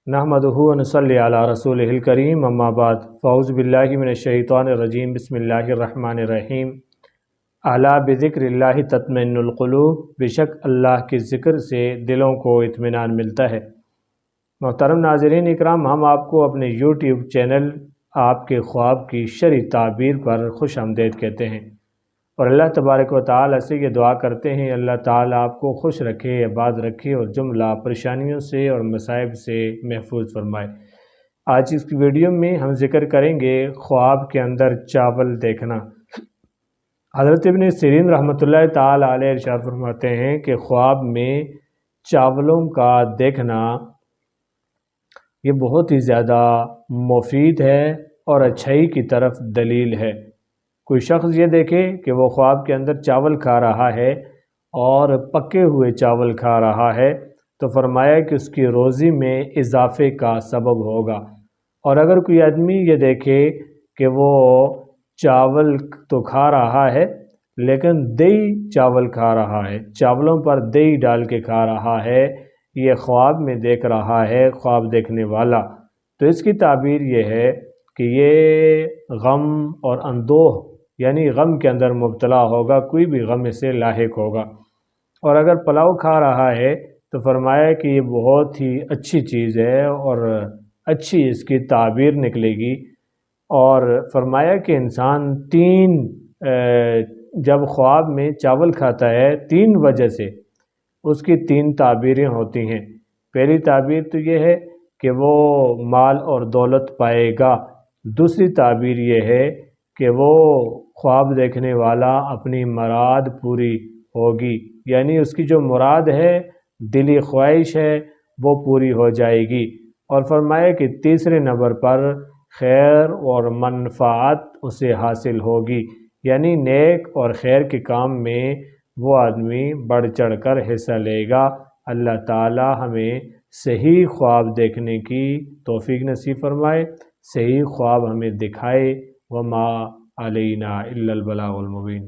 नहमदुहु व नसल्ली अला रसूलिहिल करीम अम्मा बाद फ़अऊज़ु बिल्लाहि मिनश्शैतानिर रजीम बिस्मिल्लाहिर रहमानिर रहीम। अला बिज़िक्रिल्लाहि तत्मइन्नुल क़ुलूब, बेशक अल्लाह के ज़िक्र से दिलों को इत्मीनान मिलता है। मोहतरम नाज़रीन इकराम, हम आपको अपने यूट्यूब चैनल आपके ख्वाब की शरई ताबीर पर खुश आमदीद कहते हैं और अल्लाह तबारक व तआला से ये दुआ करते हैं अल्लाह ताला आपको खुश रखे, आबाद रखे और जुमला परेशानियों से और मसाइब से महफूज फरमाए। आज इस वीडियो में हम जिक्र करेंगे ख्वाब के अंदर चावल देखना। हज़रत इब्न सिरीन रहमतुल्लाह ताला अलैह इरशाद फरमाते हैं कि ख्वाब में चावलों का देखना ये बहुत ही ज़्यादा मुफीद है और अच्छाई की तरफ दलील है। कोई शख्स ये देखे कि वो ख्वाब के अंदर चावल खा रहा है और पके हुए चावल खा रहा है तो फरमाया कि उसकी रोज़ी में इजाफ़े का सबब होगा। और अगर कोई आदमी ये देखे कि वो चावल तो खा रहा है लेकिन दही चावल खा रहा है, चावलों पर दही डाल के खा रहा है, ये ख्वाब में देख रहा है ख्वाब देखने वाला, तो इसकी ताबीर ये है कि ये गम और अंदोह यानी गम के अंदर मुब्तला होगा, कोई भी गम इसे लाहिक होगा। और अगर पुलाव खा रहा है तो फरमाया कि ये बहुत ही अच्छी चीज़ है और अच्छी इसकी ताबीर निकलेगी। और फरमाया कि इंसान जब ख्वाब में चावल खाता है 3 वजह से उसकी 3 ताबीरें होती हैं। पहली ताबीर तो ये है कि वो माल और दौलत पाएगा। दूसरी ताबीर ये है कि वो ख्वाब देखने वाला अपनी मुराद पूरी होगी, यानी उसकी जो मुराद है, दिली ख्वाहिश है, वो पूरी हो जाएगी। और फरमाया कि तीसरे नंबर पर खैर और मनफ़ात उसे हासिल होगी, यानी नेक और खैर के काम में वो आदमी बढ़ चढ़ कर हिस्सा लेगा। अल्लाह ताला हमें सही ख्वाब देखने की तौफीक नसीब फरमाए, सही ख्वाब हमें दिखाए। वमा अलैना इल्लल बलागुल मुबीन।